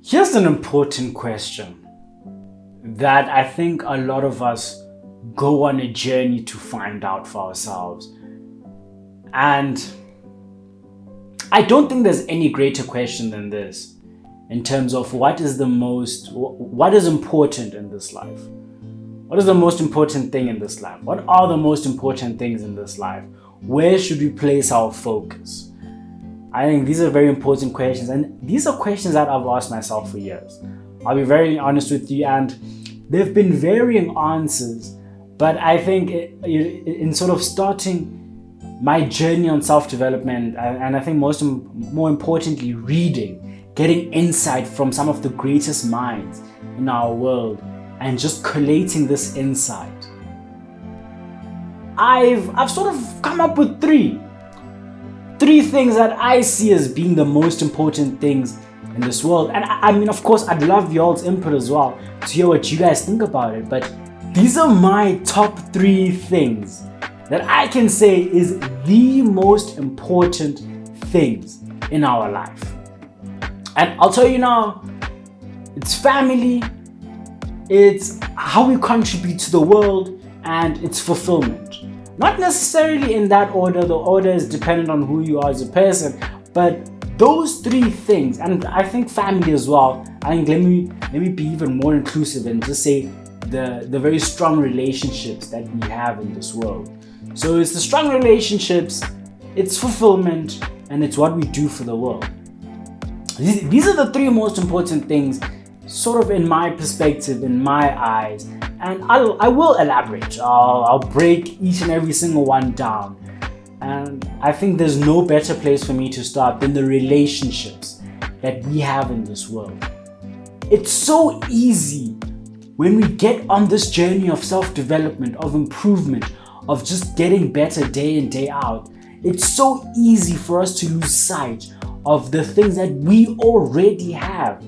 Here's an important question that I think a lot of us go on a journey to find out for ourselves. And I don't think there's any greater question than this in terms of what is important in this life? What is the most important thing in this life? What are the most important things in this life? Where should we place our focus? I think these are very important questions, and these are questions that I've asked myself for years. I'll be very honest with you, and there have been varying answers, but I think in sort of starting my journey on self-development, and I think more importantly, getting insight from some of the greatest minds in our world, and just collating this insight, I've sort of come up with three things that I see as being the most important things in this world. And I mean, of course, I'd love y'all's input as well to hear what you guys think about it. But these are my top 3 things that I can say is the most important things in our life. And I'll tell you now, it's family, it's how we contribute to the world, and it's fulfillment. Not necessarily in that order. The order is dependent on who you are as a person, but those 3 things, and I think family as well. I think let me be even more inclusive and just say the very strong relationships that we have in this world. So it's the strong relationships, it's fulfillment, and it's what we do for the world. These are the 3 most important things, sort of in my perspective, in my eyes, and I will elaborate. I'll break each and every single one down, and I think there's no better place for me to start than the relationships that we have in this world. It's so easy when we get on this journey of self-development, of improvement, of just getting better day in, day out. It's so easy for us to lose sight of the things that we already have,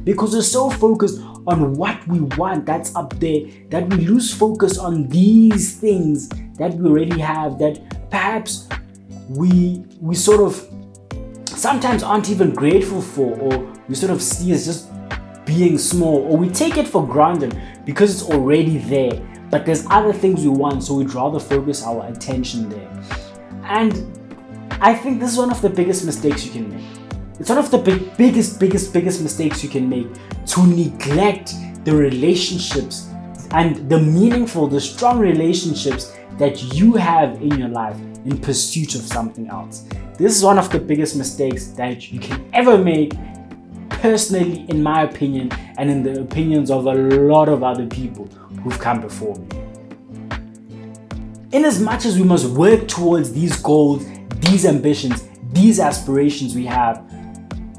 because we're so focused on what we want that's up there that we lose focus on these things that we already have, that perhaps we sort of sometimes aren't even grateful for, or we sort of see as just being small, or we take it for granted because it's already there, but there's other things we want, so we'd rather focus our attention there. And I think this is one of the biggest mistakes you can make. It's one of the biggest mistakes you can make, to neglect the relationships and the strong relationships that you have in your life in pursuit of something else. This is one of the biggest mistakes that you can ever make, personally, in my opinion, and in the opinions of a lot of other people who've come before me. In as much as we must work towards these goals, these ambitions, these aspirations we have,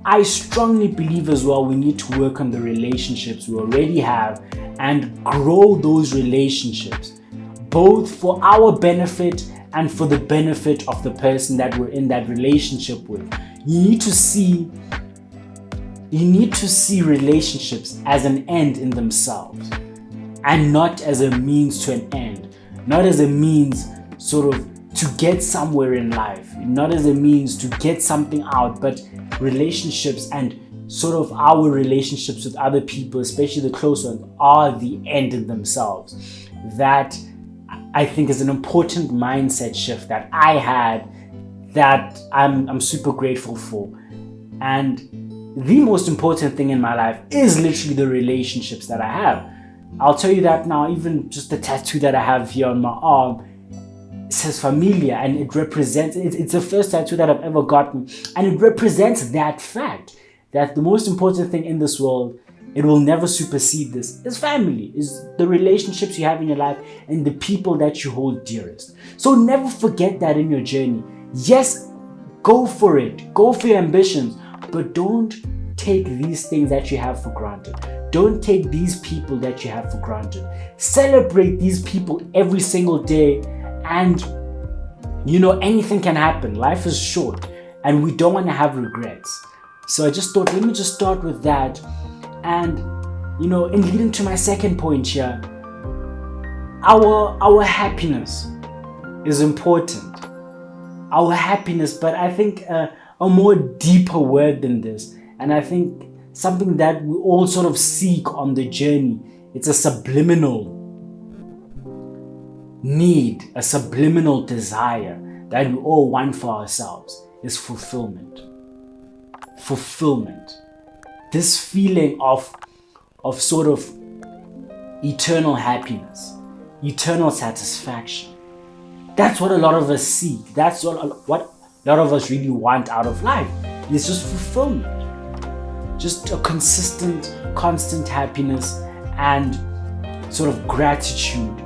I strongly believe as well we need to work on the relationships we already have and grow those relationships, both for our benefit and for the benefit of the person that we're in that relationship with. You need to see relationships as an end in themselves, and not as a means to an end, not as a means sort of to get somewhere in life, not as a means to get something out, but relationships and sort of our relationships with other people, especially the close ones, are the end in themselves. That I think is an important mindset shift that I had, that I'm super grateful for. And the most important thing in my life is literally the relationships that I have. I'll tell you that now. Even just the tattoo that I have here on my arm, it says familia, and it represents, it's the first tattoo that I've ever gotten, and it represents that fact that the most important thing in this world, it will never supersede this, is family, is the relationships you have in your life and the people that you hold dearest. So never forget that in your journey. Yes, go for it, go for your ambitions, but don't take these things that you have for granted. Don't take these people that you have for granted. Celebrate these people every single day. And anything can happen. Life is short and we don't want to have regrets. So I just thought, let me just start with that. And in leading to my second point here, our happiness is important. Our happiness, but I think a more deeper word than this. And I think something that we all sort of seek on the journey. It's a subliminal need, a subliminal desire that we all want for ourselves, is fulfillment. Fulfillment. This feeling of sort of eternal happiness, eternal satisfaction. That's what a lot of us seek. That's what a lot of us really want out of life. It's just fulfillment. Just a consistent, constant happiness and sort of gratitude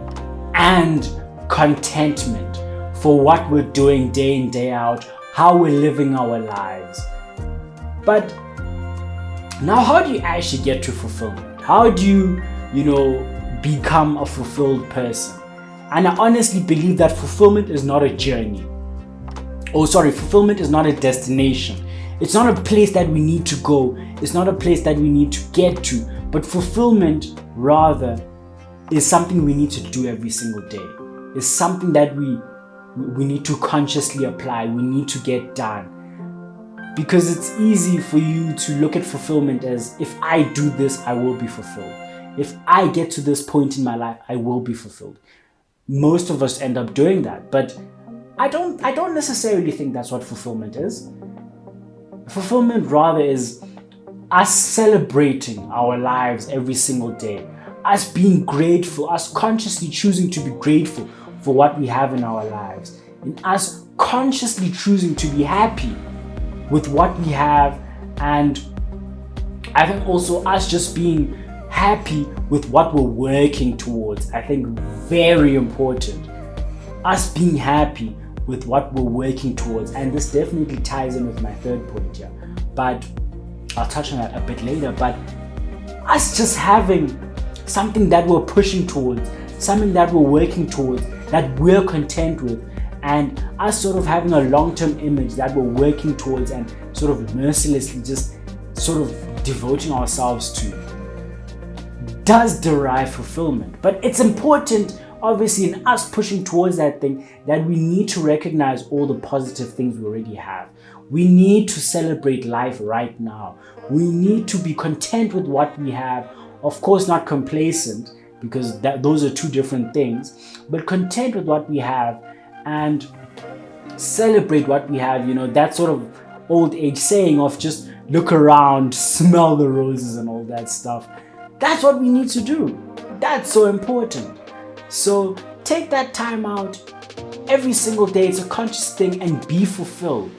and contentment for what we're doing day in, day out, how we're living our lives. But now, how do you actually get to fulfillment? How do you become a fulfilled person? And I honestly believe that fulfillment is not a journey. Fulfillment is not a destination. It's not a place that we need to go. It's not a place that we need to get to. But fulfillment, rather, is something we need to do every single day. It's something that we need to consciously apply. We need to get done. Because it's easy for you to look at fulfillment as, if I do this, I will be fulfilled. If I get to this point in my life, I will be fulfilled. Most of us end up doing that, but I don't necessarily think that's what fulfillment is. Fulfillment rather is us celebrating our lives every single day, us being grateful, us consciously choosing to be grateful for what we have in our lives, and us consciously choosing to be happy with what we have. And I think also us just being happy with what we're working towards. I think very important. Us being happy with what we're working towards. And this definitely ties in with my third point here, but I'll touch on that a bit later. But us just having something that we're pushing towards, something that we're working towards, that we're content with, and us sort of having a long-term image that we're working towards and sort of mercilessly just sort of devoting ourselves to, does derive fulfillment. But it's important, obviously, in us pushing towards that thing, that we need to recognize all the positive things we already have. We need to celebrate life right now. We need to be content with what we have. Of course, not complacent, because those are two different things, but content with what we have and celebrate what we have. That sort of old age saying of just look around, smell the roses and all that stuff. That's what we need to do. That's so important. So take that time out every single day. It's a conscious thing, and be fulfilled.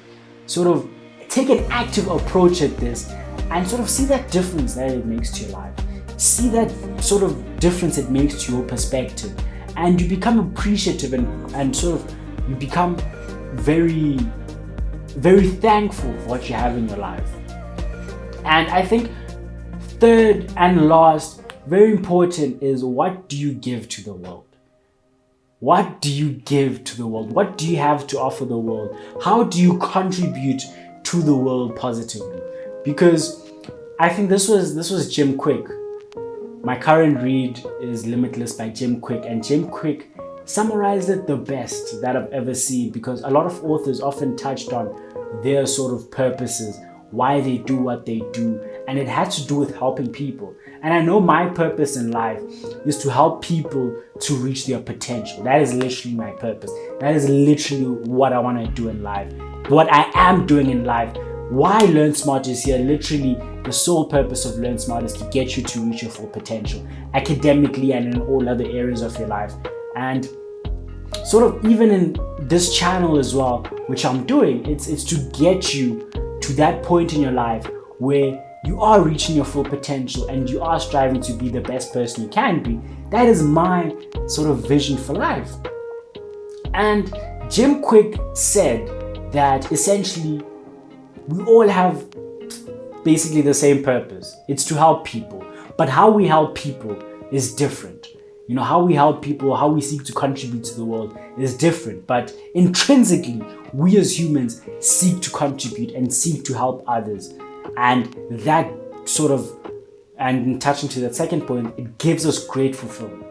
Sort of take an active approach at this and sort of see that difference that it makes to your life. See that sort of difference it makes to your perspective. And you become appreciative and sort of you become very, very thankful for what you have in your life. And I think third and last, very important, is what do you give to the world? What do you give to the world? What do you have to offer the world? How do you contribute to the world positively? Because I think this was Jim Kwik. My current read is Limitless by Jim Kwik, and Jim Kwik summarized it the best that I've ever seen, because a lot of authors often touched on their sort of purposes, why they do what they do, and it had to do with helping people. And I know my purpose in life is to help people to reach their potential. That is literally my purpose. That is literally what I want to do in life, what I am doing in life. Why Learn Smart is here, literally the sole purpose of Learn Smart is to get you to reach your full potential, academically and in all other areas of your life. And sort of even in this channel as well, which I'm doing, it's to get you to that point in your life where you are reaching your full potential and you are striving to be the best person you can be. That is my sort of vision for life. And Jim Kwik said that essentially we all have basically the same purpose. It's to help people. But how we help people is different. How we help people, how we seek to contribute to the world is different. But intrinsically, we as humans seek to contribute and seek to help others. And that sort of, and touching to that second point, it gives us great fulfillment.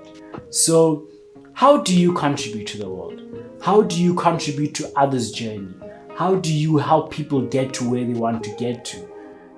So how do you contribute to the world? How do you contribute to others' journey? How do you help people get to where they want to get to?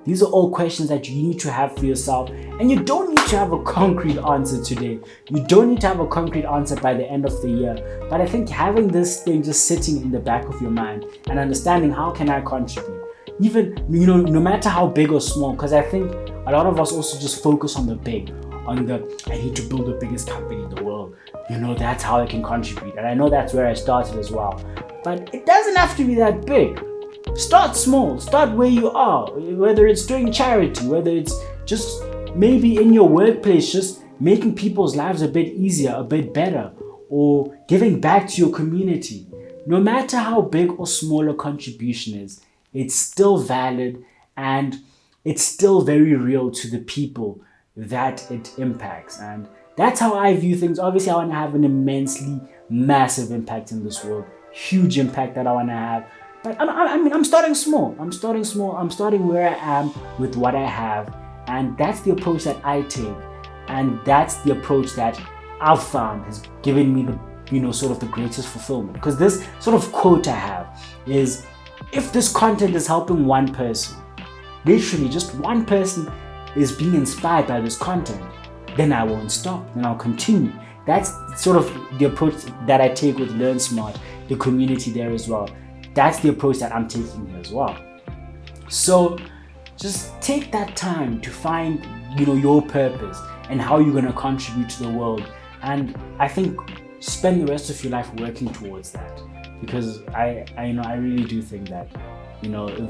These are all questions that you need to have for yourself, and you don't need to have a concrete answer today. You don't need to have a concrete answer by the end of the year. But I think having this thing just sitting in the back of your mind and understanding how can I contribute, even, no matter how big or small, because I think a lot of us also just focus on the big, on the, I need to build the biggest company in the world. That's how I can contribute. And I know that's where I started as well. But it doesn't have to be that big. Start small, start where you are, whether it's doing charity, whether it's just maybe in your workplace, just making people's lives a bit easier, a bit better, or giving back to your community. No matter how big or small a contribution is, it's still valid and it's still very real to the people that it impacts. And that's how I view things. Obviously, I want to have an immensely massive impact in this world, huge impact that I want to have. But I'm starting small. I'm starting where I am with what I have. And that's the approach that I take. And that's the approach that I've found has given me the, sort of the greatest fulfillment. Because this sort of quote I have is, if this content is helping one person, literally just one person is being inspired by this content, then I won't stop. Then I'll continue. That's sort of the approach that I take with Learn Smart, the community there as well. That's the approach that I'm taking here as well. So just take that time to find, your purpose and how you're going to contribute to the world. And I think spend the rest of your life working towards that. Because I really do think that,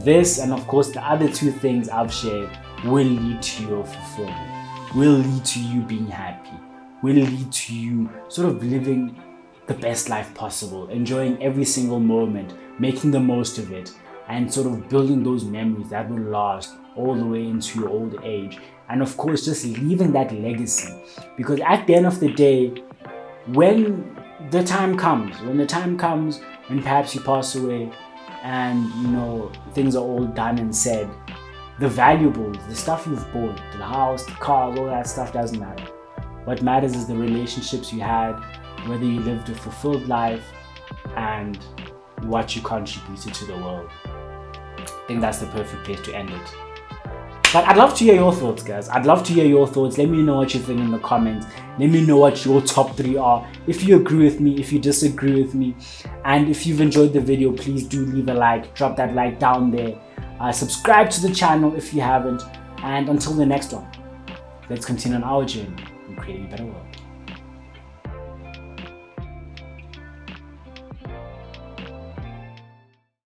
this and of course the other two things I've shared will lead to your fulfillment, will lead to you being happy, will lead to you sort of living the best life possible, enjoying every single moment, making the most of it, and sort of building those memories that will last all the way into your old age. And of course, just leaving that legacy. Because at the end of the day, when the time comes, when perhaps you pass away and, things are all done and said, the valuables, the stuff you've bought, the house, the cars, all that stuff doesn't matter. What matters is the relationships you had, whether you lived a fulfilled life, and what you contributed to the world. I think that's the perfect place to end it. But I'd love to hear your thoughts, guys. I'd love to hear your thoughts. Let me know what you think in the comments. Let me know what your top 3 are. If you agree with me, if you disagree with me. And if you've enjoyed the video, please do leave a like. Drop that like down there. Subscribe to the channel if you haven't. And until the next one, let's continue on our journey in creating a better world.